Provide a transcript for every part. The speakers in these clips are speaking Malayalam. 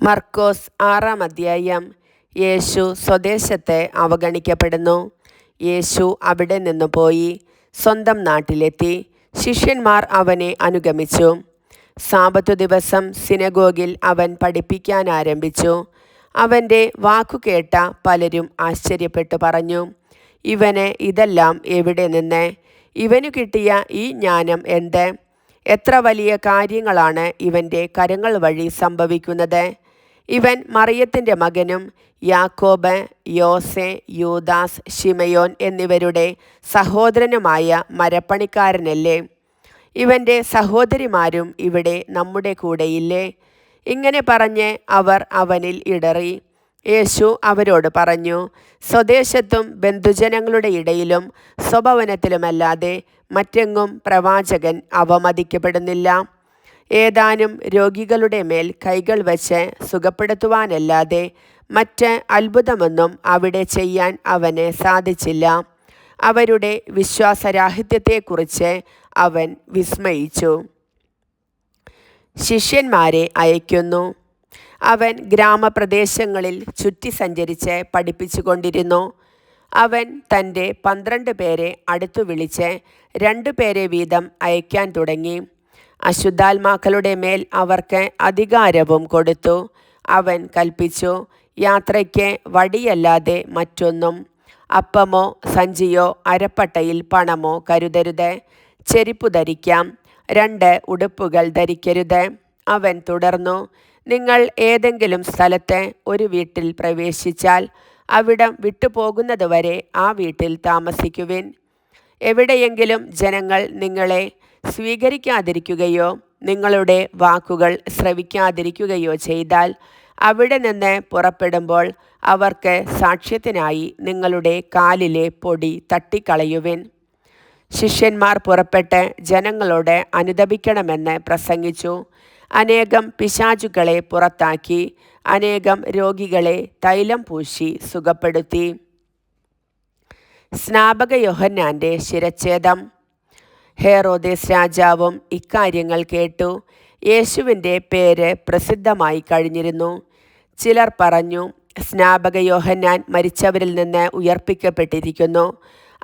മർക്കോസ് 6-ാം അധ്യായം. യേശു സ്വദേശത്തെ അവഗണിക്കപ്പെടുന്നു. യേശു അവിടെ നിന്നു പോയി സ്വന്തം നാട്ടിലെത്തി. ശിഷ്യന്മാർ അവനെ അനുഗമിച്ചു. സാബത്തു ദിവസം സിനഗോഗിൽ അവൻ പഠിപ്പിക്കാൻ ആരംഭിച്ചു. അവൻ്റെ വാക്കുകേട്ട പലരും ആശ്ചര്യപ്പെട്ടു പറഞ്ഞു, ഇവന് ഇതെല്ലാം എവിടെ നിന്ന്? ഇവനു കിട്ടിയ ഈ ജ്ഞാനം എന്ത്? എത്ര വലിയ കാര്യങ്ങളാണ് ഇവൻ്റെ കരങ്ങൾ വഴി സംഭവിക്കുന്നത്! ഇവൻ മറിയത്തിൻ്റെ മകനും യാക്കോബ്, യോസെ, യൂദാസ്, ശിമയോൻ എന്നിവരുടെ സഹോദരനുമായ മരപ്പണിക്കാരനല്ലേ? ഇവൻ്റെ സഹോദരിമാരും ഇവിടെ നമ്മുടെ കൂടെയില്ലേ? ഇങ്ങനെ പറഞ്ഞ് അവർ അവനിൽ ഇടറി. യേശു അവരോട് പറഞ്ഞു, സ്വദേശത്തും ബന്ധുജനങ്ങളുടെ ഇടയിലും സ്വഭവനത്തിലുമല്ലാതെ മറ്റെങ്ങും പ്രവാചകൻ അവമതിക്കപ്പെടുന്നില്ല. ഏതാനും രോഗികളുടെ മേൽ കൈകൾ വച്ച് സുഖപ്പെടുത്തുവാനല്ലാതെ മറ്റ് അത്ഭുതമൊന്നും അവിടെ ചെയ്യാൻ അവന് സാധിച്ചില്ല. അവരുടെ വിശ്വാസരാഹിത്യത്തെക്കുറിച്ച് അവൻ വിസ്മയിച്ചു. ശിഷ്യന്മാരെ അയക്കുന്നു. അവൻ ഗ്രാമപ്രദേശങ്ങളിൽ ചുറ്റി സഞ്ചരിച്ച് പഠിപ്പിച്ചുകൊണ്ടിരുന്നു. അവൻ തൻ്റെ 12 പേരെ അടുത്തു വിളിച്ച് 2 പേരെ വീതം അയക്കാൻ തുടങ്ങി. അശുദ്ധാത്മാക്കളുടെ മേൽ അവർക്ക് അധികാരവും കൊടുത്തു. അവൻ കൽപ്പിച്ചു, യാത്രയ്ക്ക് വടിയല്ലാതെ മറ്റൊന്നും, അപ്പമോ സഞ്ചിയോ അരപ്പട്ടയിൽ പണമോ കരുതരുത്. ചെരിപ്പു ധരിക്കാം, 2 ഉടുപ്പുകൾ ധരിക്കരുത്. അവൻ തുടർന്നു, നിങ്ങൾ ഏതെങ്കിലും സ്ഥലത്ത് ഒരു വീട്ടിൽ പ്രവേശിച്ചാൽ അവിടം വിട്ടുപോകുന്നതുവരെ ആ വീട്ടിൽ താമസിക്കുവിൻ. എവിടെയെങ്കിലും ജനങ്ങൾ നിങ്ങളെ സ്വീകരിക്കാതിരിക്കുകയോ നിങ്ങളുടെ വാക്കുകൾ ശ്രവിക്കാതിരിക്കുകയോ ചെയ്താൽ അവിടെ നിന്ന് പുറപ്പെടുമ്പോൾ അവർക്ക് സാക്ഷ്യത്തിനായി നിങ്ങളുടെ കാലിലെ പൊടി തട്ടിക്കളയുവിൻ. ശിഷ്യന്മാർ പുറപ്പെട്ട് ജനങ്ങളോട് അനുതപിക്കണമെന്ന് പ്രസംഗിച്ചു. അനേകം പിശാചുക്കളെ പുറത്താക്കി അനേകം രോഗികളെ തൈലം പൂശി സുഖപ്പെടുത്തി. സ്നാപക യോഹന്നാൻ്റെ ശിരച്ഛേദം. ഹെറോദേസ് രാജാവും ഇക്കാര്യങ്ങൾ കേട്ടു. യേശുവിൻ്റെ പേര് പ്രസിദ്ധമായി കഴിഞ്ഞിരുന്നു. ചിലർ പറഞ്ഞു, സ്നാപക യോഹന്നാൻ മരിച്ചവരിൽ നിന്ന് ഉയർപ്പിക്കപ്പെട്ടിരിക്കുന്നു.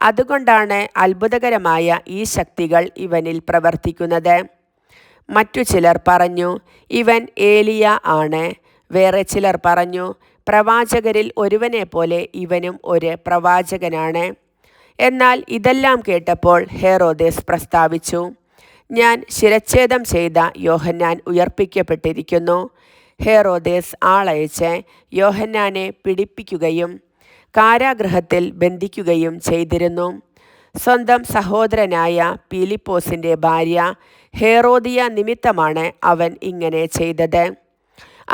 അതുകൊണ്ടാണ് അത്ഭുതകരമായ ഈ ശക്തികൾ ഇവനിൽ പ്രവർത്തിക്കുന്നത്. മറ്റു ചിലർ പറഞ്ഞു, ഇവൻ ഏലിയ ആണ്. വേറെ ചിലർ പറഞ്ഞു, പ്രവാചകരിൽ ഒരുവനെ പോലെ ഇവനും ഒരു പ്രവാചകനാണ്. എന്നാൽ ഇതെല്ലാം കേട്ടപ്പോൾ ഹെറോദേസ് പ്രസ്താവിച്ചു, ഞാൻ ശിരച്ഛേദം ചെയ്ത യോഹന്നാൻ ഉയർപ്പിക്കപ്പെട്ടിരിക്കുന്നു. ഹെറോദേസ് ആളയച്ച് യോഹന്നാനെ പിടിപ്പിക്കുകയും കാരാഗൃഹത്തിൽ ബന്ധിക്കുകയും ചെയ്തിരുന്നു. സ്വന്തം സഹോദരനായ പീലിപ്പോസിൻ്റെ ഭാര്യ ഹെറോദിയ നിമിത്തമാണ് അവൻ ഇങ്ങനെ ചെയ്തത്.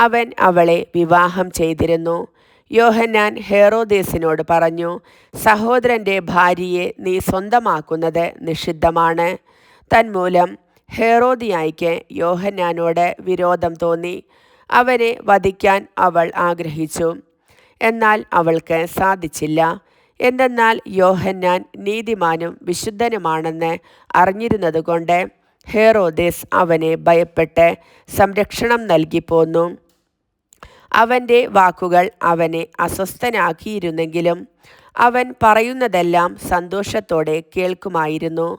അവൻ അവളെ വിവാഹം ചെയ്തിരുന്നു. യോഹന്നാൻ ഹെറോദേസിനോട് പറഞ്ഞു, സഹോദരൻ്റെ ഭാര്യയെ നീ സ്വന്തമാക്കുന്നത് നിഷിദ്ധമാണ്. തന്മൂലം ഹെറോദിയായ്ക്ക് യോഹന്നാനോട് വിരോധം തോന്നി. അവനെ വധിക്കാൻ അവൾ ആഗ്രഹിച്ചു. എന്നാൽ അവൾക്ക് സാധിച്ചില്ല. എന്തെന്നാൽ യോഹന്നാൻ നീതിമാനും വിശുദ്ധനുമാണെന്ന് അറിഞ്ഞിരുന്നതുകൊണ്ട് ഹെറോദേസ് അവനെ ഭയപ്പെട്ട് സംരക്ഷണം നൽകി പോന്നു. അവൻ്റെ വാക്കുകൾ അവനെ അസ്വസ്ഥനാക്കിയിരുന്നെങ്കിലും അവൻ പറയുന്നതെല്ലാം സന്തോഷത്തോടെ കേൾക്കുമായിരുന്നു.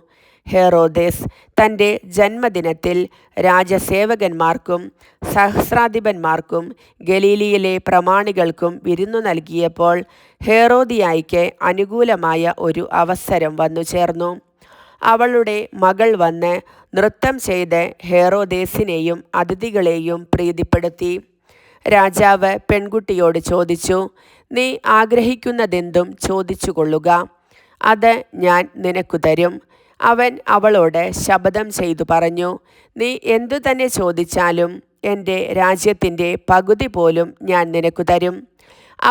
ഹെറോദേസ് തൻ്റെ ജന്മദിനത്തിൽ രാജസേവകന്മാർക്കും സഹസ്രാധിപന്മാർക്കും ഗലീലിയിലെ പ്രമാണികൾക്കും വിരുന്നു നൽകിയപ്പോൾ ഹെറോദിയായ്ക്ക് അനുകൂലമായ ഒരു അവസരം വന്നു ചേർന്നു. അവളുടെ മകൾ വന്ന് നൃത്തം ചെയ്ത് ഹെറോദേസിനെയും അതിഥികളെയും പ്രീതിപ്പെടുത്തി. രാജാവ് പെൺകുട്ടിയോട് ചോദിച്ചു, നീ ആഗ്രഹിക്കുന്നതെന്തും ചോദിച്ചു കൊള്ളുക, അത് ഞാൻ നിനക്കു തരും. അവൻ അവളോട് ശപഥം ചെയ്തു പറഞ്ഞു, നീ എന്തു തന്നെ ചോദിച്ചാലും എൻ്റെ രാജ്യത്തിൻ്റെ പകുതി പോലും ഞാൻ നിനക്കു തരും.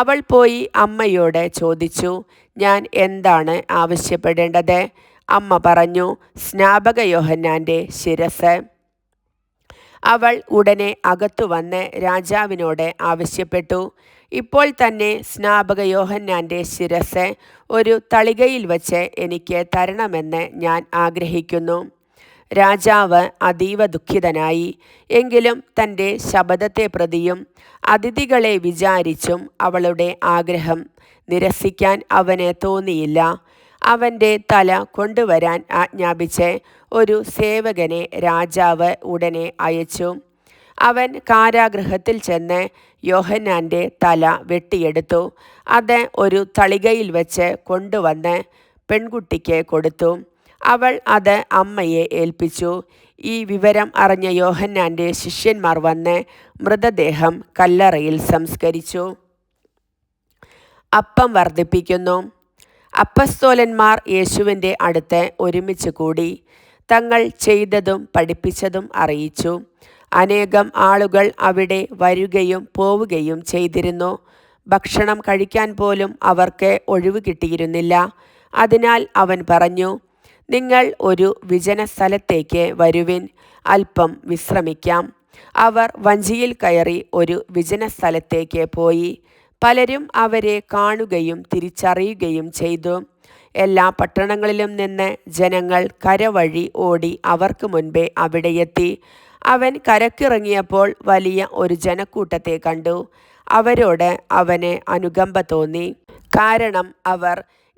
അവൾ പോയി അമ്മയോട് ചോദിച്ചു, ഞാൻ എന്താണ് ആവശ്യപ്പെടേണ്ടത്? അമ്മ പറഞ്ഞു, സ്നാപക യോഹന്നാൻ്റെ ശിരസ്. അവൾ ഉടനെ അകത്തു വന്ന് രാജാവിനോട് ആവശ്യപ്പെട്ടു, ഇപ്പോൾ തന്നെ സ്നാപക യോഹന്നാൻ്റെ ശിരസ് ഒരു തളികയിൽ വച്ച് എനിക്ക് തരണമെന്ന് ഞാൻ ആഗ്രഹിക്കുന്നു. രാജാവ് അതീവ ദുഃഖിതനായി. എങ്കിലും തൻ്റെ ശപഥത്തെ പ്രതിയും അതിഥികളെ വിചാരിച്ചും അവളുടെ ആഗ്രഹം നിരസിക്കാൻ അവന് തോന്നിയില്ല. അവൻ്റെ തല കൊണ്ടുവരാൻ ആജ്ഞാപിച്ച് ഒരു സേവകനെ രാജാവ് ഉടനെ അയച്ചു. അവൻ കാരാഗൃഹത്തിൽ ചെന്ന് യോഹന്നാൻ്റെ തല വെട്ടിയെടുത്തു. അത് ഒരു തളികയിൽ വെച്ച് കൊണ്ടുവന്ന് പെൺകുട്ടിക്ക് കൊടുത്തു. അവൾ അത് അമ്മയെ ഏൽപ്പിച്ചു. ഈ വിവരം അറിഞ്ഞ യോഹന്നാൻ്റെ ശിഷ്യന്മാർ വന്ന് മൃതദേഹം കല്ലറയിൽ സംസ്കരിച്ചു. അപ്പം വർദ്ധിപ്പിക്കുന്നു. അപ്പസ്തോലന്മാർ യേശുവിൻ്റെ അടുത്ത് ഒരുമിച്ച് കൂടി തങ്ങൾ ചെയ്തതും പഠിപ്പിച്ചതും അറിയിച്ചു. അനേകം ആളുകൾ അവിടെ വരികയും പോവുകയും ചെയ്തിരുന്നു. ഭക്ഷണം കഴിക്കാൻ പോലും അവർക്ക് ഒഴിവ് കിട്ടിയിരുന്നില്ല. അതിനാൽ അവൻ പറഞ്ഞു, നിങ്ങൾ ഒരു വിജന സ്ഥലത്തേക്ക് വരുവിൻ, അല്പം വിശ്രമിക്കാം. അവർ വഞ്ചിയിൽ കയറി ഒരു വിജന സ്ഥലത്തേക്ക് പോയി. പലരും അവരെ കാണുകയും തിരിച്ചറിയുകയും ചെയ്തു. എല്ലാ പട്ടണങ്ങളിലും നിന്ന് ജനങ്ങൾ കരവഴി ഓടി അവർക്ക് മുൻപേ അവിടെയെത്തി. അവൻ കരക്കിറങ്ങിയപ്പോൾ വലിയ ഒരു ജനക്കൂട്ടത്തെ കണ്ടു. അവരോട് അവന് അനുകമ്പ തോന്നി. കാരണം അവർ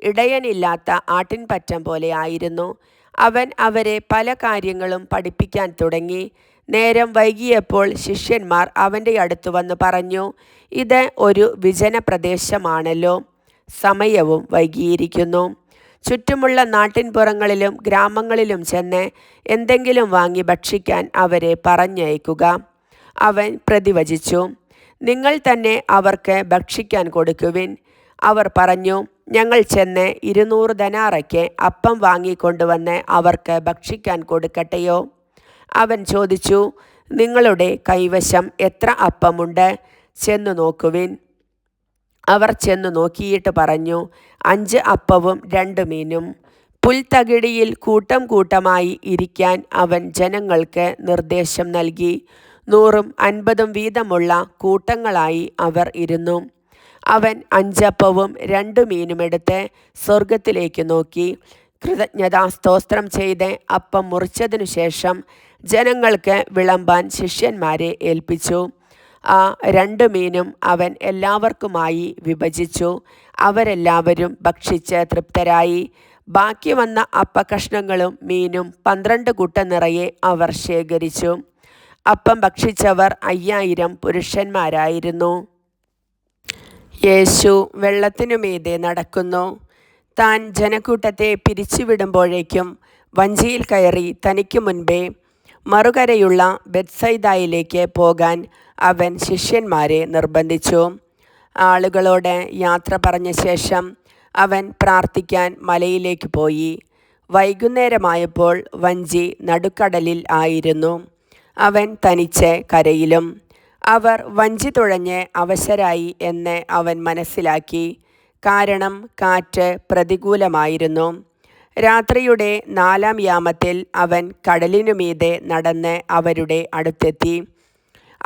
ഇടയനില്ലാത്ത ആട്ടിൻപറ്റം പോലെ ആയിരുന്നു. അവൻ അവരെ പല കാര്യങ്ങളും പഠിപ്പിക്കാൻ തുടങ്ങി. നേരം വൈകിയപ്പോൾ ശിഷ്യന്മാർ അവൻ്റെ അടുത്ത് വന്ന് പറഞ്ഞു, ഇത് ഒരു വിജന പ്രദേശമാണല്ലോ, സമയവും വൈകിയിരിക്കുന്നു. ചുറ്റുമുള്ള നാട്ടിൻപുറങ്ങളിലും ഗ്രാമങ്ങളിലും ചെന്ന് എന്തെങ്കിലും വാങ്ങി ഭക്ഷിക്കാൻ അവരെ പറഞ്ഞയക്കുക. അവൻ പ്രതിവചിച്ചു, നിങ്ങൾ തന്നെ അവർക്ക് ഭക്ഷിക്കാൻ കൊടുക്കുവിൻ. അവർ പറഞ്ഞു, ഞങ്ങൾ ചെന്ന് 200 ധനാറയ്ക്ക് അപ്പം വാങ്ങിക്കൊണ്ടുവന്ന് അവർക്ക് ഭക്ഷിക്കാൻ കൊടുക്കട്ടെയോ? അവൻ ചോദിച്ചു, നിങ്ങളുടെ കൈവശം എത്ര അപ്പമുണ്ട്? ചെന്നു നോക്കുവിൻ. അവർ ചെന്നു നോക്കിയിട്ട് പറഞ്ഞു, 5 അപ്പവും 2 മീനും. പുൽത്തകിടിയിൽ കൂട്ടം കൂട്ടമായി ഇരിക്കാൻ അവൻ ജനങ്ങൾക്ക് നിർദ്ദേശം നൽകി. 100ഉം 50ഉം വീതമുള്ള കൂട്ടങ്ങളായി അവർ ഇരുന്നു. അവൻ 5 അപ്പവും 2 മീനുമെടുത്ത് സ്വർഗത്തിലേക്ക് നോക്കി കൃതജ്ഞതാസ്തോത്രം ചെയ്ത് അപ്പം മുറിച്ചതിനു ശേഷം ജനങ്ങൾക്ക് വിളമ്പാൻ ശിഷ്യന്മാരെ ഏൽപ്പിച്ചു. ആ 2 മീനും അവൻ എല്ലാവർക്കുമായി വിഭജിച്ചു. അവരെല്ലാവരും ഭക്ഷിച്ച് തൃപ്തരായി. ബാക്കി വന്ന അപ്പക്കഷ്ണങ്ങളും മീനും 12 കുട്ട നിറയെ അവർ ശേഖരിച്ചു. അപ്പം ഭക്ഷിച്ചവർ 5000 പുരുഷന്മാരായിരുന്നു. യേശു വെള്ളത്തിനു മീതെ നടക്കുന്നു. താൻ ജനക്കൂട്ടത്തെ പിരിച്ചുവിടുമ്പോഴേക്കും വഞ്ചിയിൽ കയറി തനിക്ക് മുൻപേ മറുകരയുള്ള ബെത്സൈദായിലേക്ക് പോകാൻ അവൻ ശിഷ്യന്മാരെ നിർബന്ധിച്ചു. ആളുകളോട് യാത്ര പറഞ്ഞ ശേഷം അവൻ പ്രാർത്ഥിക്കാൻ മലയിലേക്ക് പോയി. വൈകുന്നേരമായപ്പോൾ വഞ്ചി നടുക്കടലിൽ ആയിരുന്നു. അവൻ തനിച്ച് കരയിലും. അവർ വഞ്ചി തുഴഞ്ഞ് അവശരായി എന്ന് അവൻ മനസ്സിലാക്കി. കാരണം കാറ്റ് പ്രതികൂലമായിരുന്നു. രാത്രിയുടെ 4-ാം യാമത്തിൽ അവൻ കടലിനുമീതെ നടന്ന് അവരുടെ അടുത്തെത്തി.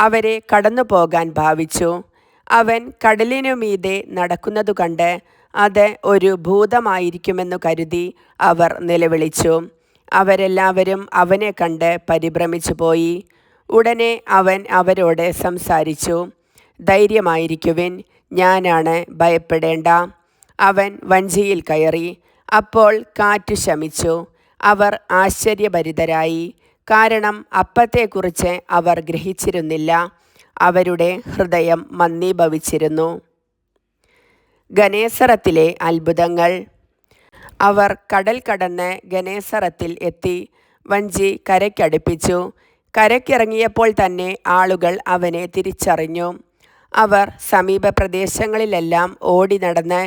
അവരെ കടന്നു പോകാൻ ഭാവിച്ചു. അവൻ കടലിനുമീതെ നടക്കുന്നതു കണ്ട് അത് ഒരു ഭൂതമായിരിക്കുമെന്നു കരുതി അവർ നിലവിളിച്ചു. അവരെല്ലാവരും അവനെ കണ്ട് പരിഭ്രമിച്ചു പോയി. ഉടനെ അവൻ അവരോട് സംസാരിച്ചു, ധൈര്യമായിരിക്കുവിൻ, ഞാനാണ്, ഭയപ്പെടേണ്ട. അവൻ വഞ്ചിയിൽ കയറി. അപ്പോൾ കാറ്റ് ശമിച്ചു. അവർ ആശ്ചര്യഭരിതരായി. കാരണം അപ്പത്തെക്കുറിച്ച് അവർ ഗ്രഹിച്ചിരുന്നില്ല. അവരുടെ ഹൃദയം മന്ദീഭവിച്ചിരുന്നു. ഗനേസറത്തിലെ അത്ഭുതങ്ങൾ. അവർ കടൽ കടന്ന് ഗനേസറത്തിൽ എത്തി വഞ്ചി കരയ്ക്കടുപ്പിച്ചു. കരയ്ക്കിറങ്ങിയപ്പോൾ തന്നെ ആളുകൾ അവനെ തിരിച്ചറിഞ്ഞു. അവർ സമീപ പ്രദേശങ്ങളിലെല്ലാം ഓടി നടന്ന്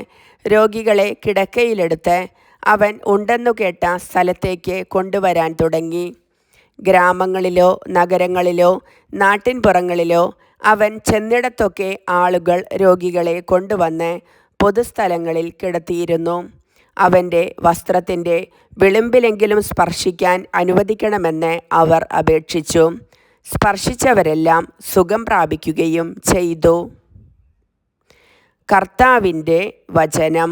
രോഗികളെ കിടക്കയിലെടുത്ത് അവൻ ഉണ്ടെന്നു കേട്ട സ്ഥലത്തേക്ക് കൊണ്ടുവരാൻ തുടങ്ങി. ഗ്രാമങ്ങളിലോ നഗരങ്ങളിലോ നാട്ടിൻപുറങ്ങളിലോ അവൻ ചെന്നിടത്തൊക്കെ ആളുകൾ രോഗികളെ കൊണ്ടുവന്ന് പൊതുസ്ഥലങ്ങളിൽ കിടത്തിയിരുന്നു. അവൻ്റെ വസ്ത്രത്തിൻ്റെ വിളിമ്പിലെങ്കിലും സ്പർശിക്കാൻ അനുവദിക്കണമെന്ന് അവർ അപേക്ഷിച്ചു. സ്പർശിച്ചവരെല്ലാം സുഖം പ്രാപിക്കുകയും ചെയ്തു. കർത്താവിൻ്റെ വചനം.